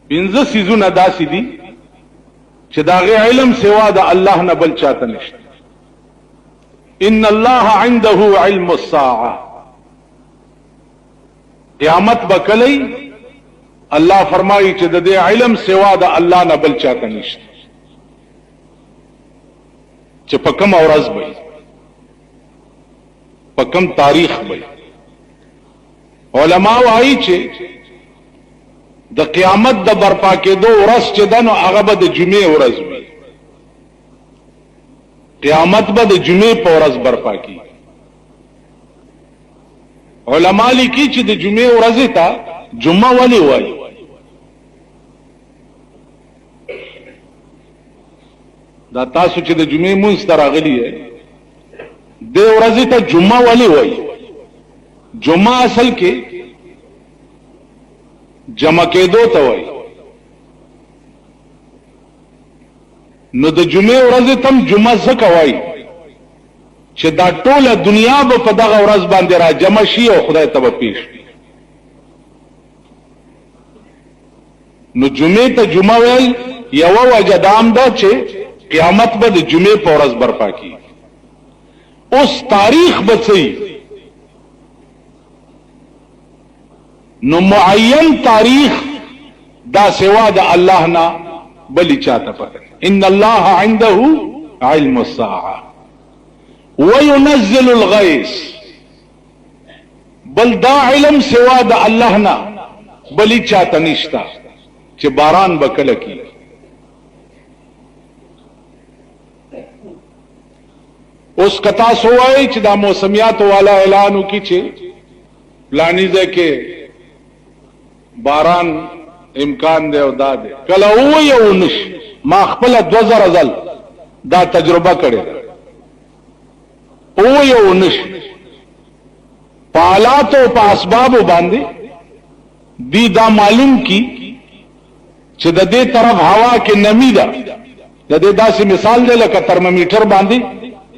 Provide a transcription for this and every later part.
پنځه سيزونه داسې دي چې دا غي علم سوا د الله نه بل چاته نشته. ان الله عنده علم الساعه، قیامت بکلی الله فرمایي چې د دې علم سوا د الله نه بل چاته نشته، چې په کوم ورځ به په کوم تاریخ به. علما وايي چې د قیامت د برپا کېدو ورځ چې ده نو هغه به د جمعې ورځ وي. قیامت به د جمعې په ورځ برپا کېږي. علما لیکي چې د جمعې ورځې ته جمعه ولې وایي؟ دا تاسو چې د جمعې مونځ ته راغلي یې دې ورځې ته جمعه ولې وایي؟ جمعه اصل کې جمع کېدو ته وایي. نو د جمعې ورځې ته هم جمعه ځکه وایي چې دا ټوله دنیا به په دغه ورځ باندې را جمع شي او خدای ته به پیش کړي. نو جمعې ته جمعه ویل یوه وجه دا هم ده چې قیامت به د جمعې په ورځ برپا کېږي. اوس تاریخ به څه نو معین تاریخ دا سوا د الله نه بلی چاته پته. ان الله عنده علم الساعه وينزل الغيث، بل دا علم سوا د الله نه بلی چاته نشتا چې باران بکله کی. اوس کتا سوای چې دا موسمیات والا اعلان وکي چې پلانی ځای کې باران امکان دی او دا دی، کله او یو نش. ما خپل 2000 ځل دا تجربه کړې او یو نش په حالات او په اسباب باندې دی دا معلوم کی چې د دې طرف هوا کې نمی ده. د دې داسې مثال دی لکه ترمامیټر باندې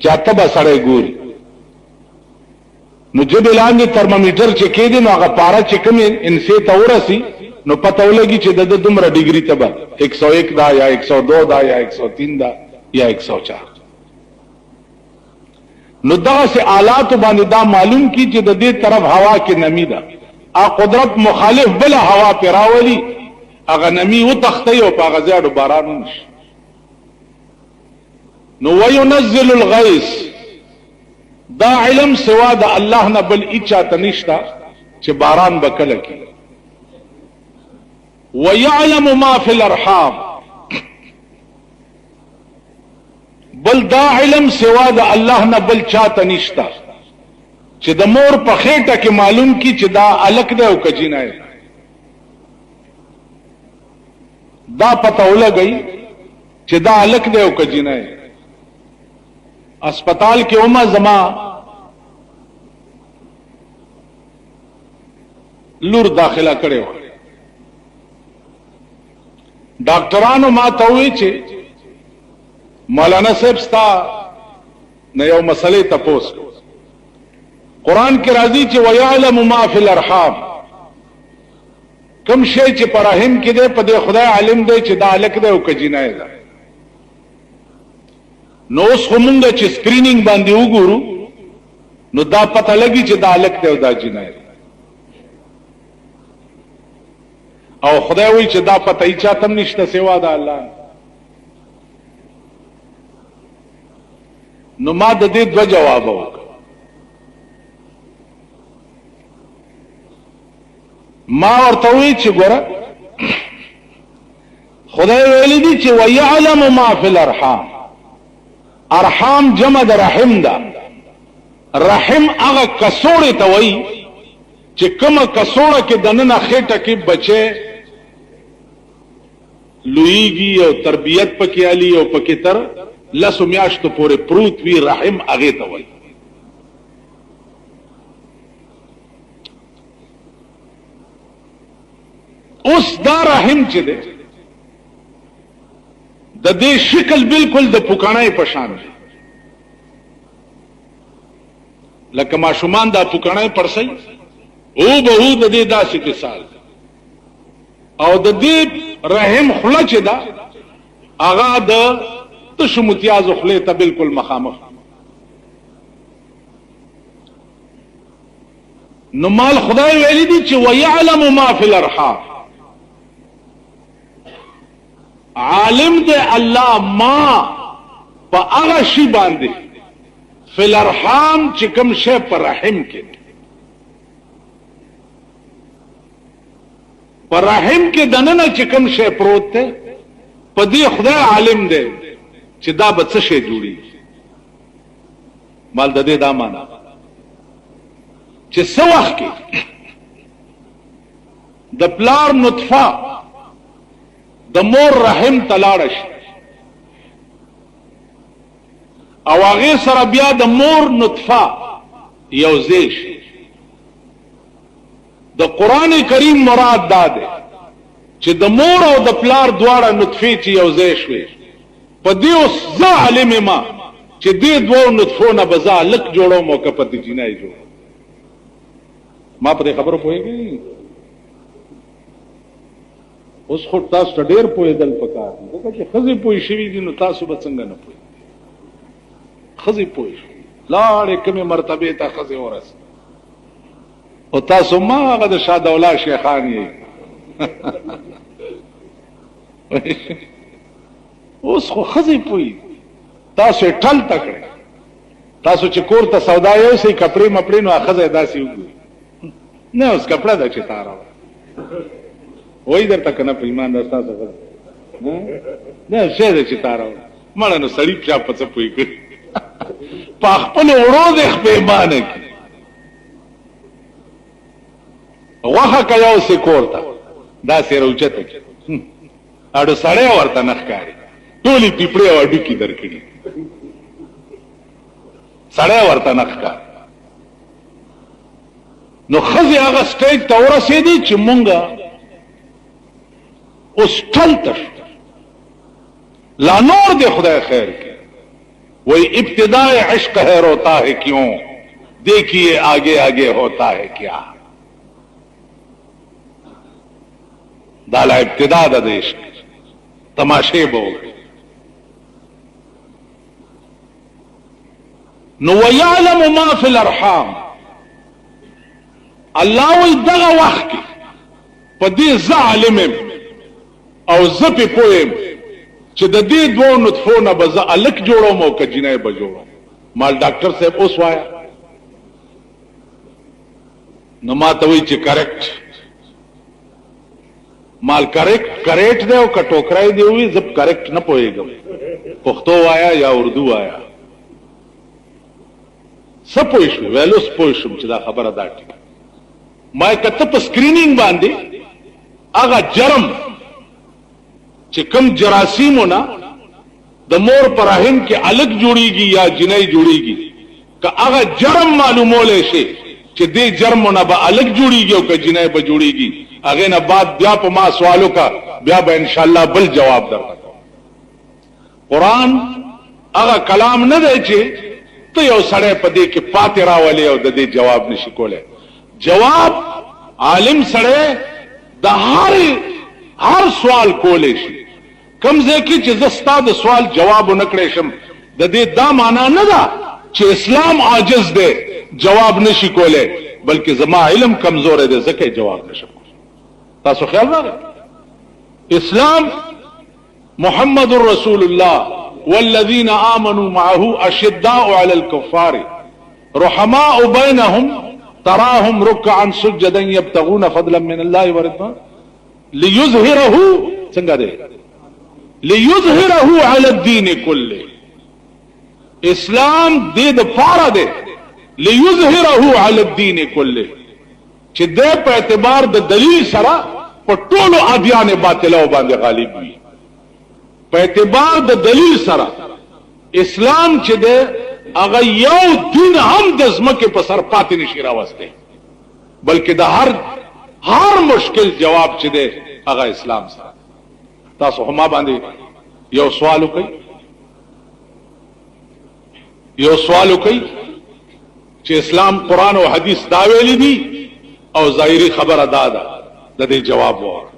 چاته به سړی ګوري، نو جب لاندې ترمامیټر چې کېدی نو هغه پاره چې کوم انسې ته ورسي نو پته ولګي چې د دومره ډیګري ته به 101 دا یا 102 دا یا 103 دا یا 104. نو دغه آلات باندې دا معلوم کی چې د دې طرف هوا کې نمی ده. ا قدرت مخالف بل هوا پیراولي هغه نمی و تختی او په غزاړو باران نشي. نو وينزل الغيث، دا علم سوا د الله نه بل اچا تنشتا چې باران بکله کی. ويعلم ما في الارحام، بل دا علم سوا د الله نه بل چا تنشتا چې د مور په خېټه کې معلوم کی چې دا الک دی او کجینه دی. دا پته ولګي چې دا الک دی او کجینه دی. اسپیټال کې اومه زما لور داخله کړي و، ډاکټرانو ما ته وی چې مولانا صاحب ستا نه یو مسلې تپوس. قرآن کې راځي چې ويعلم ما فی الارحام، کوم شی چې پر رحم کې دی په دې خدای عالم دی چې دا الک دی او کجینه دی. نو اوس همونږ چې سکرینینګ باندې وګورو نو دا پته لګي چې دا الک دی او دا جینه دی. او خدای وی چې دا پته یې چاته نشته سوا د الله. نو ما د دې دوه جواب وکړ. ما ورته وی چې ګوره خدای ویلی دی چې ويعلم ما فی الارحام، ارحام جمع د رحم ده. رحم هغه کسوړه ته وای چې کومه کسوړه کې دننه خېټه کې بچي لویږي او تربیت پکې علي او پکې تر لسو میاشتو پورې پروت وی، رحم هغه ته وای. اوس دا رحم چې ده د دې شکل بالکل د پوکانای په شان دی، لکه ماشومان دا پوکانای پرسي او به د دې داسې مثال او د دې رحم خله چې دا هغه د تشو متیازو خله ته بالکل مخامخ. نو مال خدای ویلی دي چې ويعلم ما فی الارحام، عالم دے الله ما په هغه شی باندې فی الارحام چې کوم شی پر رحم کې، پر رحم کې دننه چې کوم شی پروت دی په دې خدای عالم دی چې دا به څه شی جوړي. مال د دې دا معنا چې څه وخت کې د پلار نطفه د مور رحم تلاړ شي او هغه سره بیا د مور نطفه یوځای شي. د قران کریم مراد دا ده چې د مور او د پلار دواړه نطفه چې یوځای شوي په دې اوس ظالم ما چې دې دوه نطفونه بزا لک جوړو موقع په دې جنای جوړ. ما په خبرو پوهیږي اوس خو تاسو ډېر پوهېدل پکار دي ځکه چې خزي پوي شوي دي نو تاسو به څنګه نه پوي. خزي پوي لاړې کومه مرتبه ته خزي ورس او تاسو ما هغه د شاه دوله شیخان یې اوس خو خزي پوي تاسو ټل تکړه. تاسو چې کور ته سودا یې سي کپڑے مپړې نو اخزه داسي وګورئ نه اوس کپڑا د چتارا وای درته کنه په ایمان درستا څه نه شه د چتارا مړ نو سړی په پڅ پوي کړ په خپل ورو د خپل ایمان کې واخه کيو سکورتا دا سره اوچته اړو سړی ورته نخکاری ټولي پیپړې او ډکی درکړي سړی ورته نخکاری. نو خزي هغه سټیج ته ورسېدي چې مونږه اوس ټلته لا نور دے خدای خیر کی وہی ابتداء عشق ہے روتا ہے کیوں دیکھیے آگے آگے ہوتا ہے کیا. دالا ابتدا دا عشق تماشے بو گئے. نو وَيَعْلَمُ مَا فِي الْأَرْحَامِ الله وی دغه وخت کې په دې ظالم او زپې پویم چې د دې دوه نطفو نه به زه الک جوړوم او که جنۍ به جوړوم. مال ډاکټر صاحب اوس وایا نو ما ته وی چې کریکټ مال کریکټ دی او که ټوکرای دی وی زب کریکټ نه پوهېږم پښتو وایا یا اردو وایا څه پوه شو ویلو څه پوه شم چې دا خبره دا ټیک ما کته په سکرینینګ باندې هغه جرم چې کوم جراثیمونه د مور پر رحم کې الګ جوړیږي یا جنۍ جوړیږي که هغه جرم معلومول شي چې دې جرمونه به الګ جوړیږي او که جنۍ به جوړیږي هغه نه بعد بیا په ما سوالو کا بیا به ان شاء الله بل جواب درکړم. قران هغه کلام نه دی چې ته یو سړی په دې کې پاتې راولې او د دې جواب نشي کولای. جواب عالم سره د هر سوال کولې شي. کوم ځکه چې زستا د سوال جواب نکړې شم د دې دا معنا نه ده چې اسلام عاجز دی جواب نشي کولای بلکې زما علم کمزور دی ځکه جواب نشم. تاسو خیال راغی اسلام محمد رسول الله والذین آمنوا معه اشداء علی الكفار رحماء بینهم تراهم ركعا سجدا يبتغون فضلا من الله ورضوانه ليظهره څنګه ده ليظهره على الدين كله. اسلام دې د پاره ده ليظهره على الدين كله چې د په اعتبار د دلیل سره په ټولو ادیان باطله باندې غالب وي. په اعتبار د دلیل سره اسلام چې ده اگر یو دین هم د زمکه په سر پاتې نشي راوسته بلکې د هر مشکل جواب چې ده هغه اسلام سره. تاسو هم باندې یو سوال وکړي چې اسلام قران او حدیث دا ویلي دي او ظاهري خبره دا ده د دې جواب وره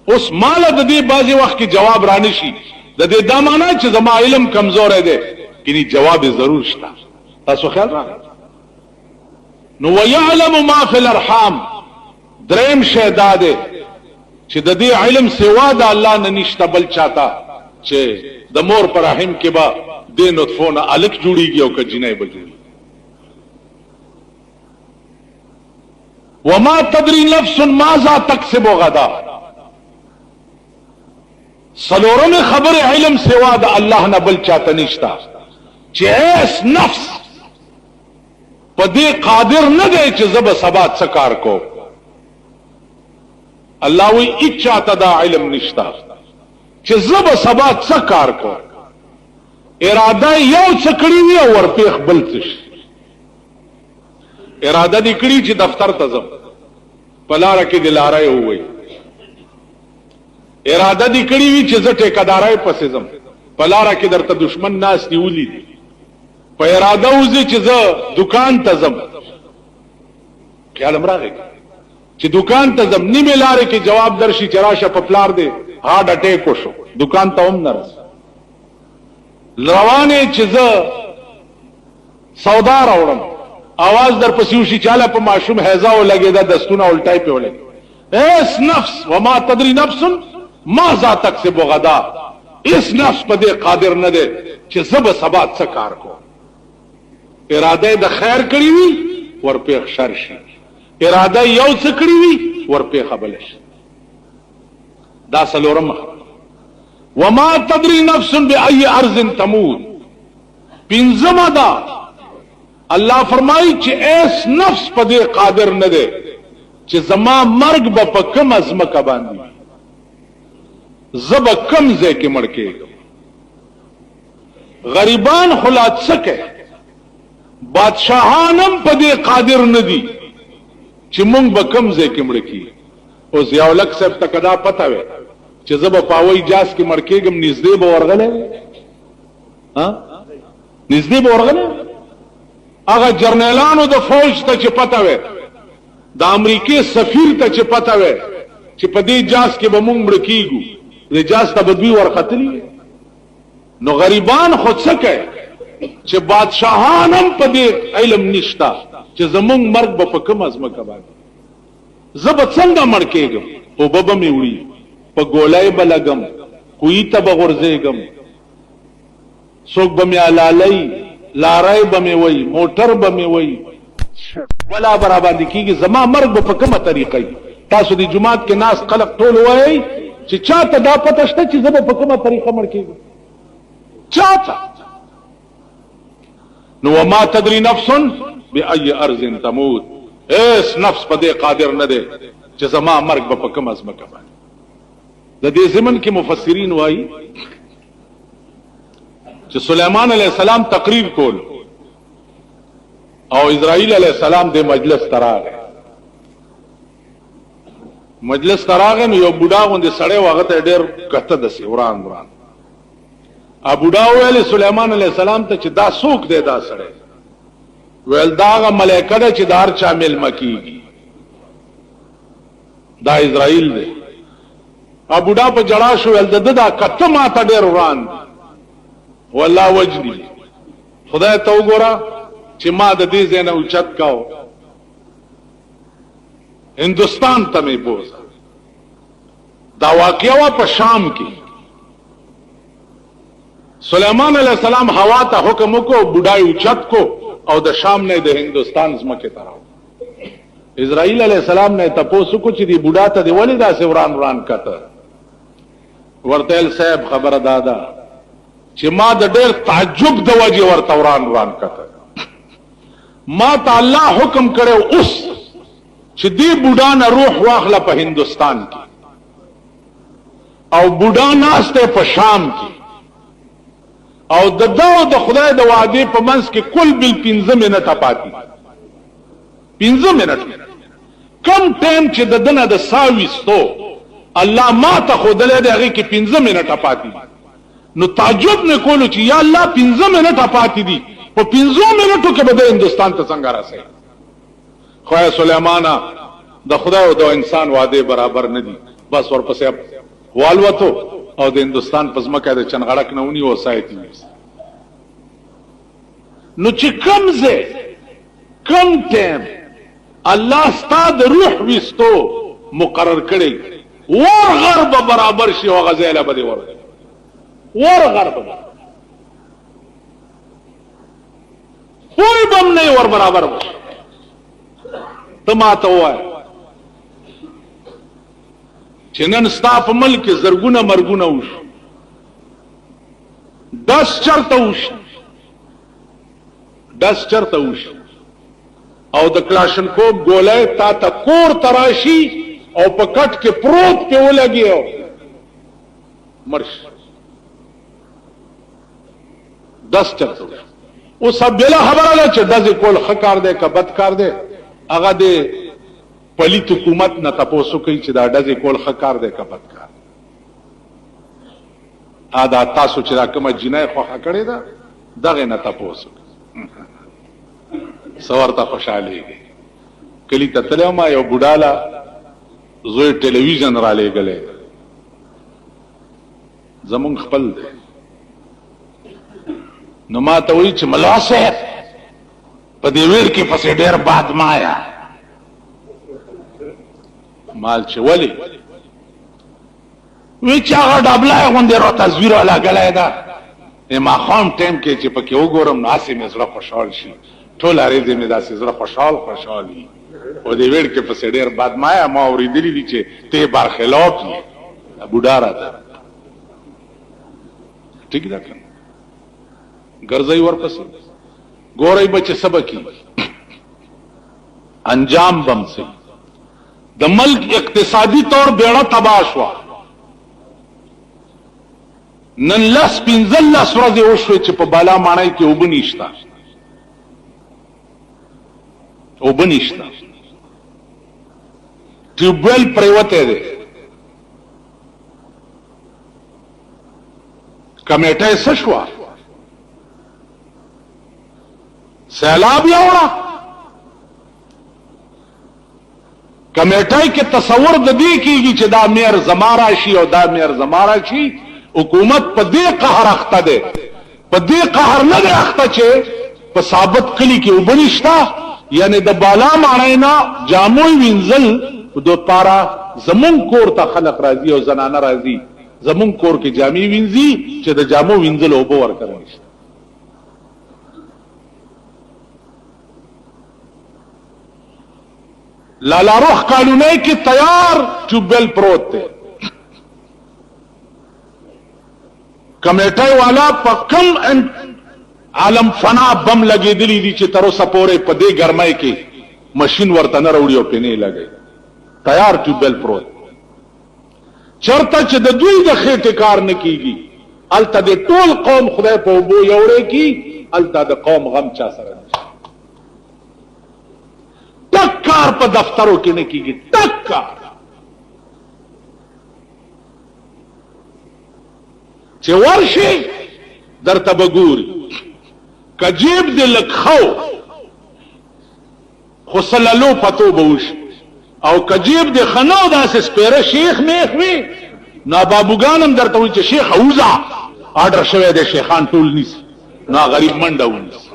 اوس مال د دې بعضی وخت کې جواب را نشي د دې دا معنا چې زما علم کمزور دی کینی جواب ضرور شته تاسو خیال راغلی نو ويعلم ما فی الارحام دریم شی دا دی چې د دې علم سوا د الله نه نشته بل چاته چې د مور پر رحم کې با د نطفونه الک جوړیږي او کجنې بجوړي وما تدري نفس ماذا تكسب غدا سلورم خبر علم سوا د الله نه بل چاته نشتا چې اس نفس په دې قادر نه دی چې زب سبا څه کار کو الله وی اچا تدا علم نشتا چې زب سبا څه کار کو اراده یو څه کړی وي او ورپېخ بل څه اراده دې کړی چې دفتر ته ځم پلاره کې دلاره وي اراده دې کړی وي چې زه ټیکادارای پسې ځم پلاره کې درته دشمن ناس نیولې دي په اراده وځي چې زه دکان ته ځم خیال امراغه چې دکان ته ځم نیمه لارې کې جواب درشي چې راشه په پلار دې هارت اٹیک وشو دکان ته هم نه روانه چې زه سودا راوړم आवाज در پسیوشي چاله په ماشوم هیزا و لګیدا دستونه الټای په ولګي اس نفس وما تدري نفس ماذا تكسب غدا اس نفس په دې قادر نه ده چې زب سبا څه کار کو اراده د خیر کړی وي ورپېخ شر شي اراده یو څه کړی وي ورپېخ بل شي دا سلورم وما تدري نفس بأي ارض تموت پنځمه دا الله فرمایي چې ایس نفس په دې قادر نه دی چې زما مرګ به په کوم ازمکه باندې زب کم ځای کې مړ کېږم غریبان خلات سکه بادشاہانم په دې قادر نه دي چې مونږ به کم ځای کې مړ کېږو او ضیاءالحق صاحب ته کدا پته وي چې زب پاوی جاس کې مړ کېږم نږدې به ورغله ها نږدې به ورغله هغه جرنیلانو د فوج ته چې پته وي د امریکای سفیر ته چې پته وي چې په دې جاس کې به مونږ مړ کېږو د جاس ته بدوی ورختلی نو غریبان خود څه کوي چې بادشاہان هم په دې علم نشتا چې زمونږ مرګ به په کوم ازمکه باندې زه به څنګه مړ کېږم او به مې وړي په ګولای به لګم کوی ته به غورځېږم څوک به مې علالۍ لارای به مې وای موټر به مې وای ولا برابر دي کیږي زما مرګ به په کومه طریقه تاسو د جمعات کې ناس خلق ټول وای چې چاته دا پته شته چې زما په کومه طریقه مړ کېږم چاته نو وما تدري نفس بأي ارض تموت اس نفس په دې قادر نه دی چې زما مرګ به په کومه ځمکه باندې د دې زمن کې مفسرین وایي چې سليمان عليه السلام تقریر کول او اسرائیل علیہ السلام د مجلس تراغه نو یو بوډا غوندې سړی واغه ته ډېر کته د سوران ا بوډا ویل سليمان علیہ السلام ته چې دا څوک دی دا سړی ویل داغه ملائکه ده چې دار چا مل مکیږي دا اسرائیل دی ا بوډا په جړا شو ول دا کته ما ته ډېر وران والله وجدي خدای ته وګوره چې ما د دې زنه اوچت کاو هندستان ته مې بوز دا واقعا په شام کې سليمان علیہ السلام هوا ته حکم وکړو بډای اوچت کو او د شام نه د هندستان زمکه ته راو اسرائیل علیہ السلام نه تاسو کو چې دی بډا ته دی ولې دا سوران وران کته ورتل صاحب خبره دادا چې ما د ډېر تعجب د وجه ورته وران کته ما ته الله حکم کړو اوس چې دی بوډا نه روح واخله په هندستان کې او بوډا ناشته په شام کې او د خدای د وعده په منځ کې کل بل 15 منټه پاتې 15 منټه کم ټیم چې د دنه د ساويستو الله ما ته خدای د هغه کې 15 منټه پاتې نو تعجب نه کولو چې یا الله 15 منټه پاتې دي په 15 منټو کې به د هندستان ته څنګه راسي خو سليمان د خدای او د انسان وعده برابر نه دي بس ورپسې والوتو او د هندستان په ځمکه د چنغړک نه ونی وسایتي نو چې کم ځای کم ټیم الله ستا د روح وستو مقرر کړي ور غرب برابر شي او غزاله بده ور غرب کوئی بم نه ور برابر وشي ته ماته وای چې نن ستا په ملک زرګونه مرګونه وشو 10 چرته وشو او د کلاشنکوف ګولای تا ته کور تراشی او په کټ کې پروت کې ولګیو مرش 10 چرته او سب بلا خبره ده چې دځ کول خکار ده که بد کار ده هغه د پلیت حکومت نه تاسو کوي چې دا دځ کول خکار ده که بد کار ادا تاسو چې دا کومه جنای خوخه کړی ده دغه نه تاسو سورته خوشاله کلی ته تلو ما یو بډاله زوی ټلویزیون را لېګلې زمون خپل دی نو ما ته وی چې ملا صاحب په دې ویر کې پسې ډېر باد مایا مال چې ولی وی چې هغه ډبله غوندې را تصویر ولا غلای دا ما خام ټیم کې چې پکې وګورم ناسې مې زړه خوشحال شي ټول اړې مې داسې زړه خوشحالي او دې ویر کې پسې ډېر باد مایا ما اورېدلی دي چې ته برخلاف یې بوډا راته ٹھیک ده کنه ګرځي ورپسې ګورې بچ سبکی انجام بم سے د ملک اقتصادي طور بیړه تباہ شو نن لس پنځل لس ورځې وشوې چې په بالا ماڼۍ کې اوبه نشته ټیوبویل پریوته دی کمیټه یې څه شوه سیلاب یوړه کمیټه کې تصور د دې کېږي چې دا میر زمارا شي او دا میر زمارا شي حکومت په دې قهر اخته ده په دې قهر نه ده اخته چې په ثابت کلی کې وبنشتا یعنی د بالا معنینا جاموی وینزل د پارا زمون کور ته خلق راضي او زنانه راضي زمون کور کې جامي وینزي چې د جامو وینزل او بو ورکړي لالا روح قانوني کې تیار ټوبل پروت دی کمیټه والا په کم عالم فنا بم لګېدلی دي چې تر اوسه پورې په دې ګرمۍ کې ماشین ورته نه راوړي او پنې لګي تیار ټوبل پروت چرته چې د دوی د خېټې کار نه کیږي الته د ټول قوم خدای په وبو یوړې کی الته د قوم غم چا سره تک کار په دفترو کې نه کیږي تک کار چې ورشي درته بګوري کجیب دې لکھو خو سلالو پتو بوش او کجیب دې خنو داسې سپیره شیخ میخ وی نا بابوګانم درته وي چې شیخ اوزا آرډر شوی دی شیخان ټول نیسی نا غریب منډه ونیسي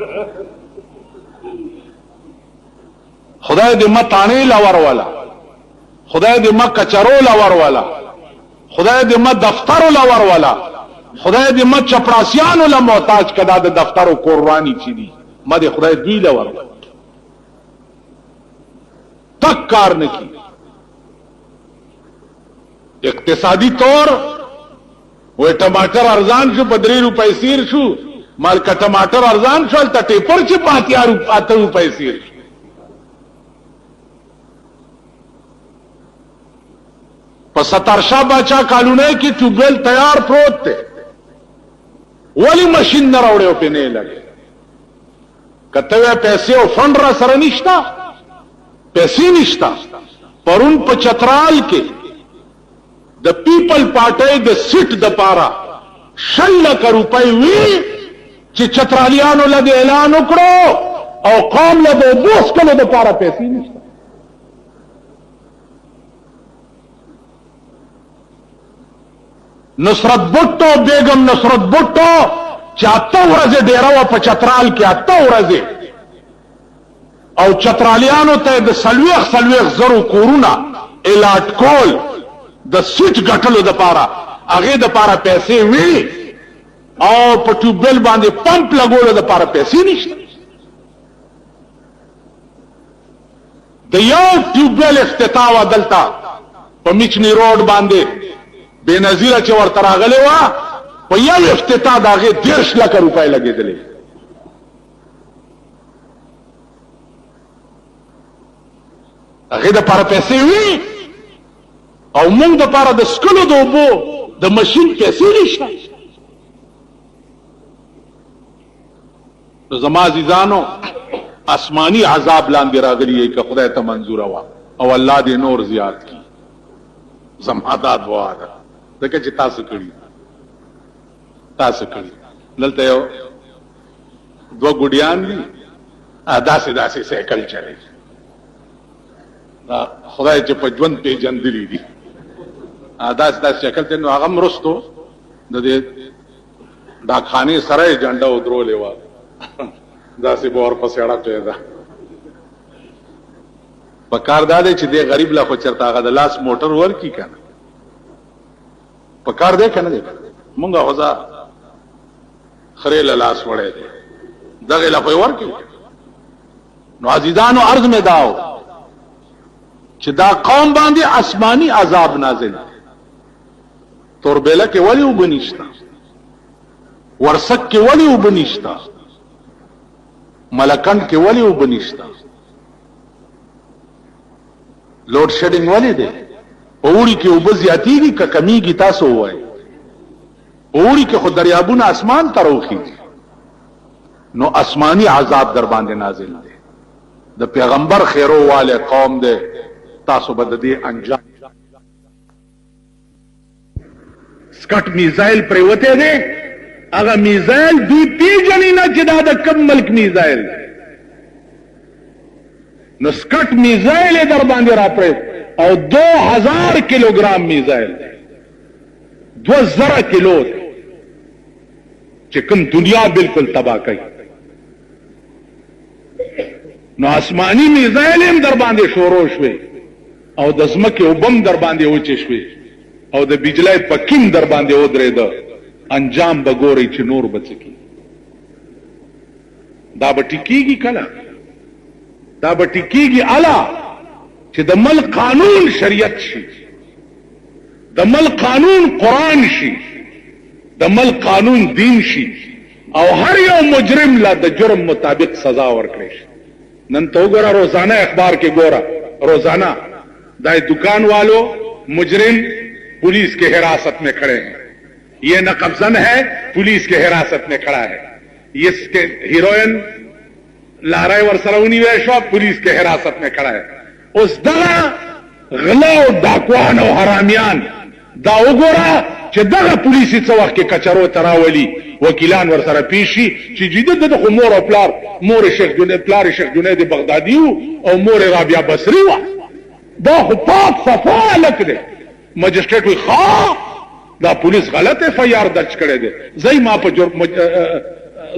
خدای دې ما تانې لور والا خدای دې ما کچرو لور والا خدای دې ما دفتر لور والا خدای دې ما چپړاسیانو له محتاج کدا د دفترو قرباني چي دي ما دې خدای دوی لور تک کار نه کی اقتصادی طور وہ ٹماٹر ارزان شو 3 روپے سیر شو مال کا ٹماٹر ارزان شو التا ٹیپر چی 8 روپے سیر شو پا سترشا بچا کالونے کی ٹیوبویل تیار پروت تے ولی مشین نہ روڑے پہ نہیں لگے کہتے ہوئے پیسے او فنڈ را سر نشتا پیسے نشتا پرون پا چترال کے د پیپل پارٹی د سیٹ د پارا 6 لک روپے وی چې چترالیانو لګ اعلان وکړو او قوم له بوس کله د پارا پیسې نشته نصرت بټو بیگم نصرت بټو چې 8 ورځې ډیره و په چترال کې 8 ورځې او چترالیانو ته د سلويخ زرو کورونه الاټ کول د سیټ ګټلو د پاره هغه د پاره پیسې وی او په ټوبل باندې پمپ لګولو د پاره پیسې نشته د یو ټوبل افتتاح دلته په میچنی روډ باندې بنظیره چې ورته راغلی و په یو افتتاح دغه 10 لک روپۍ لګېدلې هغه د پاره پیسې وی او موږ د پاره د سکلو د اوبو د ماشين پیسې نشته زما عزیزانو آسمانی عذاب لاندې راغلی که خدای ته منظور وا او الله دې نور زیات کی زمادات وواده دغه چې تاسو کړی دلته یو دو ګډیان دي داسې سایکل چلي خدای چې په ژوند پیژندلی دي داسې شکل ته نو هغه مرستو د دې دا خاني سره جنډا ودرولې و داسې بور په سړک ته ده په کار داله چې دې غریب لا خو چرته هغه د لاس موټر ورکی کنه په کار دې کنه مونږه غزا خره لاس وړې دي دغه لا په ورکی نو عزیزانو عرض می داو چې دا قوم باندې آسمانی عذاب نازل توربېله کې ولی وبنيشتا ورسک کې ولی وبنيشتا ملکند کې ولی وبنيشتا لوډ شیډینګ ولی دی اوړي کې وب زیاتیږي که کمیږي تاسو وایي اوړي کې خو دریابونه اسمان ته روخي نو آسمانی عذاب در باندې نازل دی د پیغمبر خیرو والے قوم دی تاسو بد دې انجام سکټ میزایل پریوته دی هغه میزایل دوی پیژنې نه چې دا د کوم ملک میزایل نو سکټ میزایل در باندې راپرې او 2000 کیلوګرام میزایل 2000 کیلو چې کوم دنیا بالکل تباہ کړي نو آسمانی میزایل هم در باندې شروع شوي او د زمکه وبم در باندې وچې شوي او د بجلی پکیم در باندې ودرېده انجام بګوري چې نور بچکی دا به ټیکيږي کله دا به ټیکيږي الا چې د ملک قانون شریعت شي د ملک قانون قران شي د ملک قانون دین شي او هر یو مجرم لا د جرم مطابق سزا ورکړي شي نن تو ګوره روزانه اخبار کې ګوره روزانه دا دکان والوں مجرم पुलिस के हिरासत में खड़े हैं ये नकबजन है पुलिस के हिरासत में खड़ा है इसके हीरोइन लाराय वरसरौनी वेशो पुलिस के हिरासत में खड़ा है उस दगा गला डाकवान और हरामियान دا وګوره چې دغه پولیسي څو وخت کې کچرو تراولي وکیلان ورسره پیشي چې جدي د مور او پلار مور شیخ جنید بغدادي او مور رابعه بصري و دا خو پاک صفا لک دی مجسټریټ وی ښا دا پولیس غلط اف آی آر درج کړی دی زئی ما په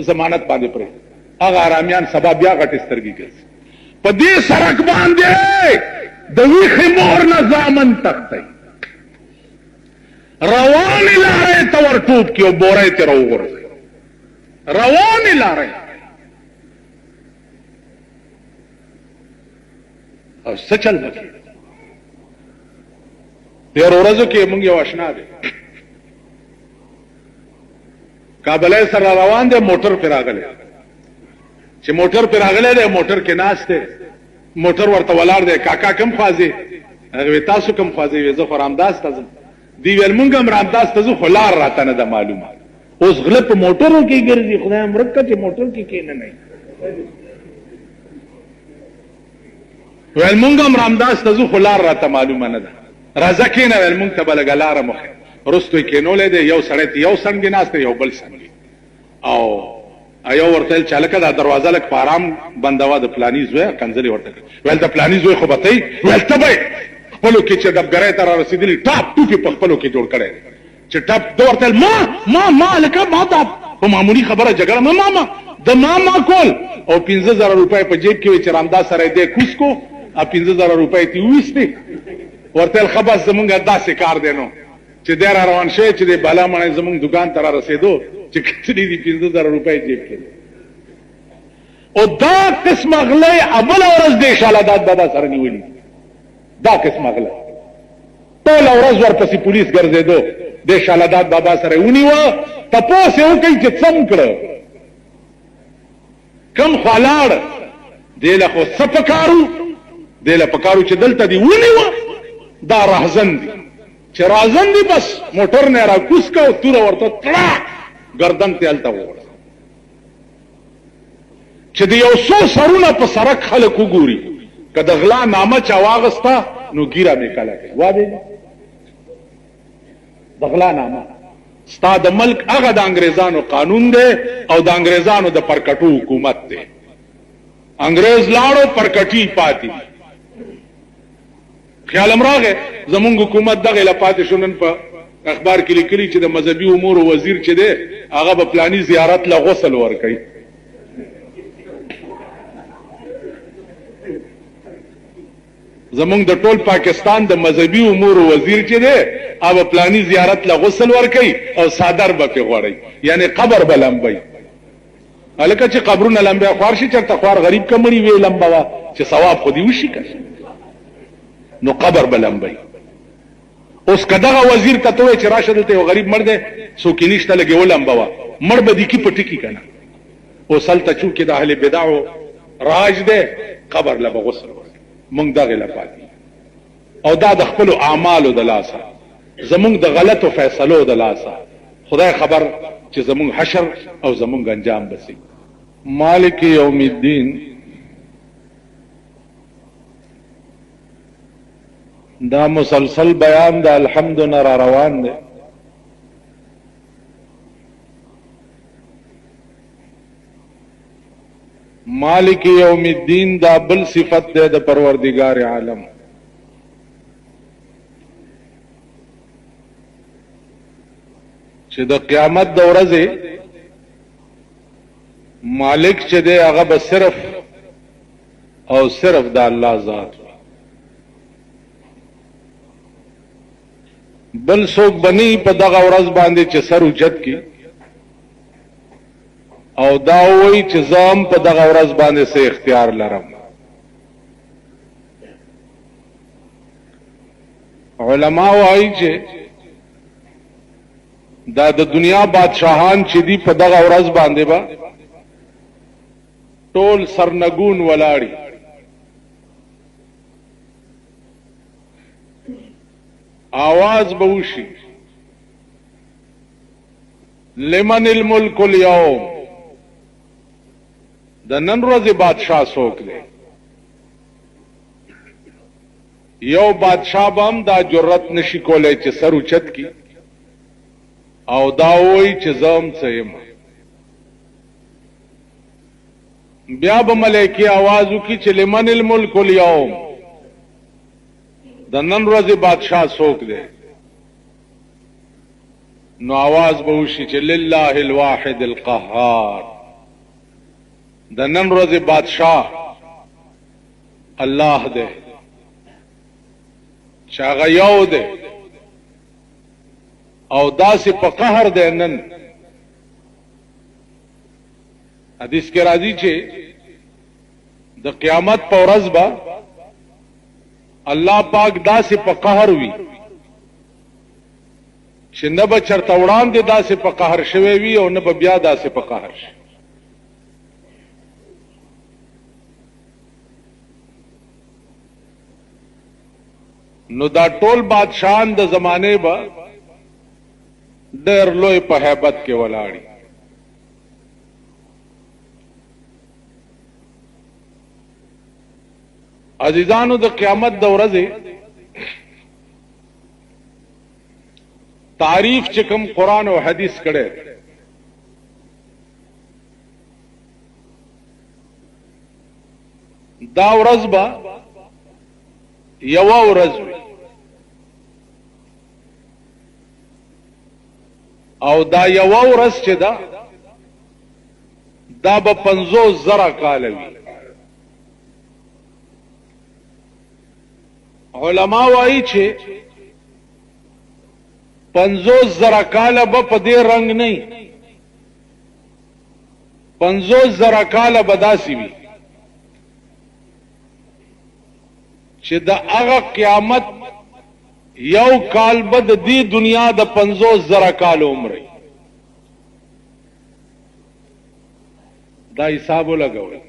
ضمانت باندې پرې هغه آرامیان سبا بیا غټ سترګي ګرځي په دې سړک باندې د ویخي مور نظامن تختی روان لارې تور ټوب کې او بورې ته راوغورځي روان لارې او څه چل وکړي تیر ورځو کې موږ یو آشنا دی کابلای سره روان دی موټر پر راغلی چې موټر پر راغلی دی موټر کې ناشته موټر ورته ولاړ دی کاکا کم خوازي هغه تاسو کم خوازي زه خو رامداس تاسو دی ویل مونږ هم رامداس تاسو خلار راته نه معلومه اوس غلط موټرو کې ګرځي خدای مرکه چې موټر کې کینه نه ویل مونږ هم رامداس تاسو خلار راته معلومه نه ده راځه کینه ویل مونږ ته بلګلار مخه رستو کینولې دی یو سړی یو څنګه ناشته یو بل څنګه او ایو ورته چالک دا دروازه لک پارام بندوا د پلاني زوی کنځلي ورته ویل د پلاني زوی خو بتای ویل ته به خپلو کې چې د غره تر رسیدلی ټاپ ټوپی په خپلو کې جوړ کړي چې ټپ دورته ما لکه ما ته په معمولی خبره جګړه ما د ما کول او 15000 روپۍ په جیب کې وي چې رامدا سره دې کوس کو ا 15000 روپۍ تی وېستې ورته خبر زمونږه داسې کار دی نو چې ډیر روان شي چې د بالا مړ زمونږ دکان ته رسیدو چې کتري دي 15000 روپۍ جیب کې او دا قسم غلې ابل ورځ دې شالادات بابا سره نیولې دا قسم غلې ټول ورځ ورپسې پولیس ګرځېدو د شالادات بابا سره ونیو تاسو یو کوي چې څنګه کړ کم خلاړ دله خو سپکارو دله پکارو چې دلته دی ونیو دا راځن دي چې راځن دي بس موټر نه را کوس کا او تور ورته کړه گردن ته الته وړه چې دی یو څو سرونه په سرک خلک وګوري کله غلا نامه چا واغستا نو ګیره مې کله کوي وادي دغلا نامه ستا د ملک هغه د انګريزانو قانون دی او د انګريزانو د پرکټو حکومت دی انګريز لاړو پرکټي پاتې خیال امراغه زمونږ حکومت دغه لپاتې شونن په اخبار کې لیکلي چې د مذهبي امور وزیر چې دی هغه په پلاني زیارت لا غسل ور کوي زمونږ د ټول پاکستان د مذهبي امور وزیر چې دی هغه پلاني زیارت لا غسل ور کوي او صادر به په غوړی یعنی قبر بلمبي الکه چې قبرونه لمبه خوار شي چرته خوار غریب کمړي وی لمبوا چې ثواب خو دی وشي کړي نو قبر بلمبي اوس کداغه وزیر ته ته چې راشه دلته یو غریب مړ دی سو کې نشته لګي ولمبوا مړ به دي کی پټی کی کنه او سلته چون کې د اهل بدع راج دی قبر لا غسل مونږ دغه لپاره او دا د خپل اعمالو د لاسه زمونږ د غلطو فیصلو د لاسه خدای خبر چې زمونږ حشر او زمونږ انجام بسي مالک یوم الدین دا مسلسل بیان د الحمد لله روان دی مالک یوم الدین دا بل صفت ده د پروردگار عالم چې د قیامت د ورځې مالک چې ده هغه به صرف او صرف د الله ذات بل څوک بني په دغه ورځ باندې چې سر اوچت کی او دا وای چې زم په دغه ورځ باندې سه اختیار لرم علما وایي چې دا د دنیا بادشاہان چې دی په دغه ورځ باندې با ټول سرنګون ولاړی आवाज بوشي لمن الملك اليوم د نن ورځې بادشاہ څوک دی یو بادشاہ بم دا جرأت نشي کولای چې سر اوچت کی او دا وای چې زم څیم بیا به ملائکه आवाज وکي چې لمن الملك اليوم د نن ورځې بادشاہ څوک دی نو आवाज به وشي چې لله الواحد القهار د نن ورځې بادشاہ الله دی چې هغه یو دی او داسې په قهر دی نن حدیث کې راځي چې د قیامت په ورځ به الله پاک داسې په قهر وي چې نه به چرته وړاندې داسې په قهر شوی وي او نه به بیا داسې په قهر شي نو دا ټول بادشاہان د زمانه به ډېر لوی په هیبت کې ولاړی عزیزانو د قیامت د ورځې تعریف چې کوم قران او حدیث کړي دا ورځ به یو ورځ وي او دا یو ورځ چې دا به 50,000 کال وي. علما وایي چې 50,000 کال به په دې رنگ نه 50,000 کال به داسې وي چې د هغه قیامت یو کال به د دې دنیا د 50,000 کال عمر دا حساب ولګوي.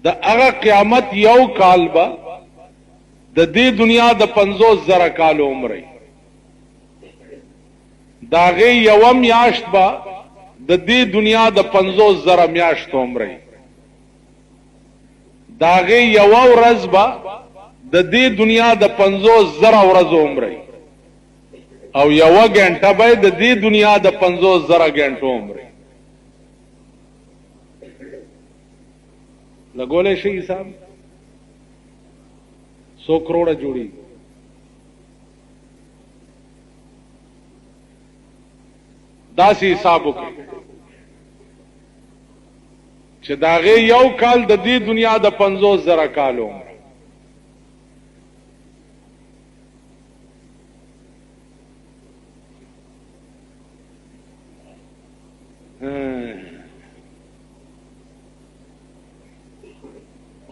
د هغه قیامت یو کال به د دې دنیا د 50,000 کال عمر داغه یو میاشت به د دې دنیا د 50,000 میاشت عمر داغه یو ورځ به د دې دنیا د 50,000 ورځ عمر او یو غنټه به د دې دنیا د 50,000 غنټو عمر. لګولې شي حساب 100 کروڑ جوړي. داسې حساب وکړي چې داغه یو کال د دې دنیا د 50,000 کال عمر.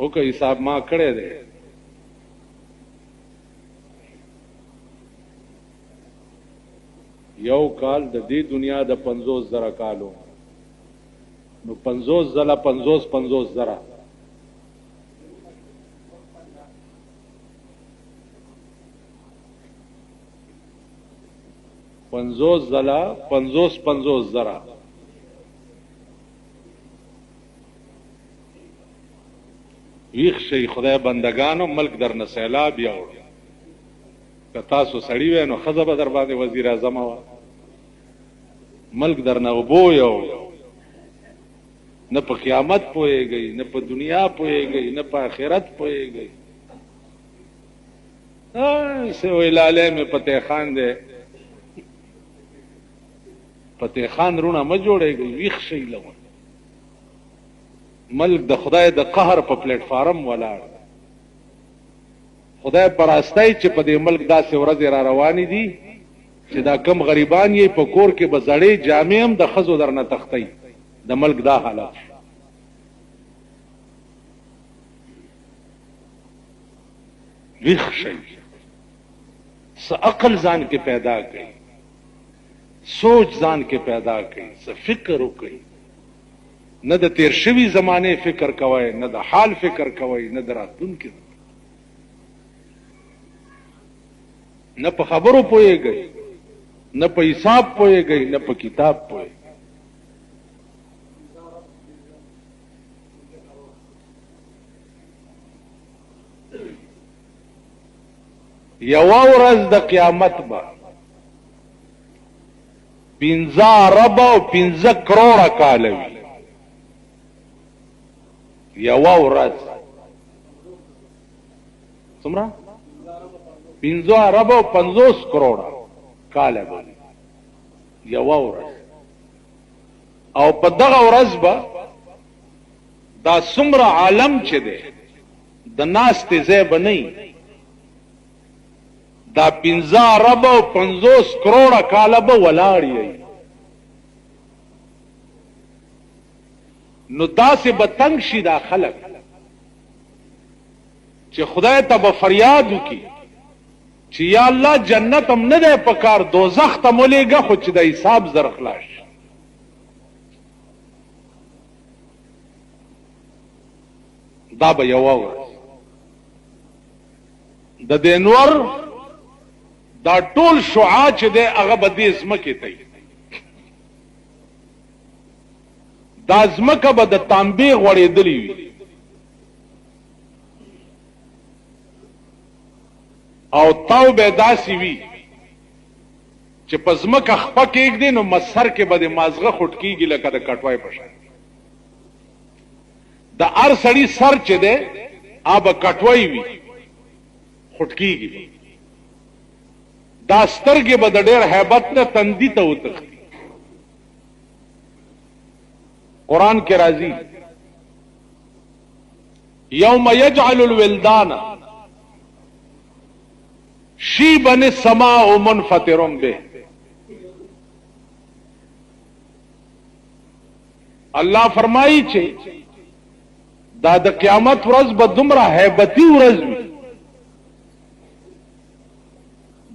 اوکه حساب ما کړی دی. یو کال د دې دنیا د 50,000 کالو نو 50 ځله 50 50,000 50 ځله 50 50,000 ویخ شي خدای بندگانو ملک در نه سیلاب یاوړ. که تاسو سړی وای نو خزه به در باندې وزیر اعظم وا ملک در نه وبو یو نه په قیامت پويږي نه په دنیا پويږي نه په آخرت پويږي. سه ویلاله مې پته خان دې پته خان رونه ما جوړېږي ویخ شي لور ملک د خدای د قهر په پلیټ فارم ولاړ. خدای پراستای چې په دې ملک داسې ورځې را روانې دي چې دا کم غریبان یې په کور کې بزړې جامې هم د خزو درنه تختی. د ملک دا حالت ویخ شي. س عقل ځان کې پیدا کړي سوچ ځان کې پیدا کړي س فکر وکړي. نه د تیر شوی زمانه فکر کوي نه د حال فکر کوي نه د راتلونکي نه په خبرو پويږي نه په حساب پويږي نه په کتاب پويږي. یو ورځ د قیامت به 15 ارب او 15 کروڑ کال وي. یو ورځ څومره 15 ارب او 50 کروڑ کال به یو ورځ. او په دغه ورځ به دا څومره عالم چې دی د ناس ته ځای به نه دا 15 ارب او 50 کروڑ کال به ولاړی. نو داسې به تنگ شي دا خلک چې خدای ته به فریاد وکړي چې یا الله جنت هم نه دی پکار دوزخ ته مولېږه خو چې د حساب زر خلاص. دا به یو ورځ د دینور دا ټول شعاع چې دی هغه به دې ځمکې ته دا ځمکه به د تانبې غوړېدلې وي او تاو به داسې وي چې په ځمکه خپه کېږدي نو مسر کې به د مازغه خټ کېږي لکه د کټوای په شان. د هر سړي سر چې دی هغه به کټوای وي خټ کېږي. دا سترګې به د ډېر هیبت نه تندي ته وتښتي. قرآن کې راځي یوم یجعل الولدان شیبا السماء منفطر به. الله فرمایي چې دا د قیامت ورځ به دومره هیبتي ورځ وي،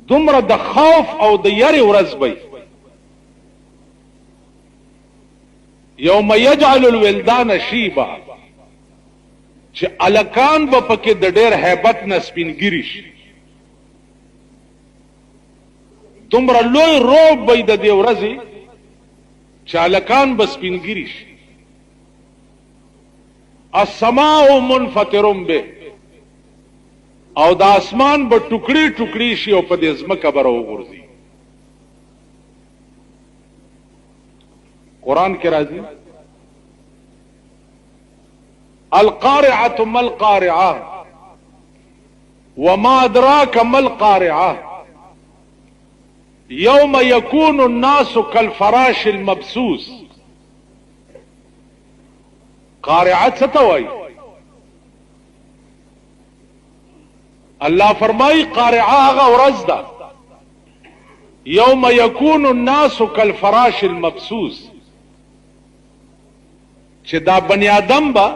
دومره د خوف او د یری ورځ وي. یوم یجعل الولدان شیبا چې الکان به پکې د ډېر هیبت نه سپینګیري شي. دومره لوی روب به د دې ورځې چې الکان به سپینګیري شي. السماء منفطر به، او د اسمان به ټوکړي ټوکړي شي او په دې ځمکه به راوغورځي. قرآن کې راځي القارعة ما القارعة وما أدراك ما القارعة يوم يكون الناس كالفراش المبثوث. قارعة څه ته وایي؟ الله فرمایي قارعه هغه ورځ ده یوم یکون الناس کالفراش المبثوث چې دا بنی آدم با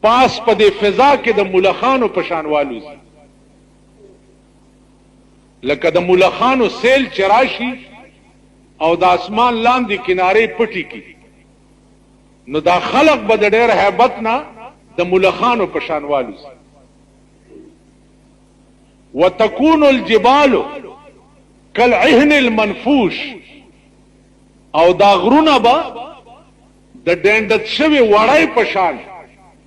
پاس په دې فضا کې د ملخانو په شان والوزي، لکه د ملخانو سیل چې راشي او د اسمان لاندې کنارې پټي کی، نو دا خلق به د ډېر هیبت نه د ملخانو په شان والوزي. وتكون الجبال كالعهن المنفوش، او دا غرونه به د ډنډت شوی وړای په شان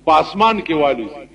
په اسمان کې والوزي.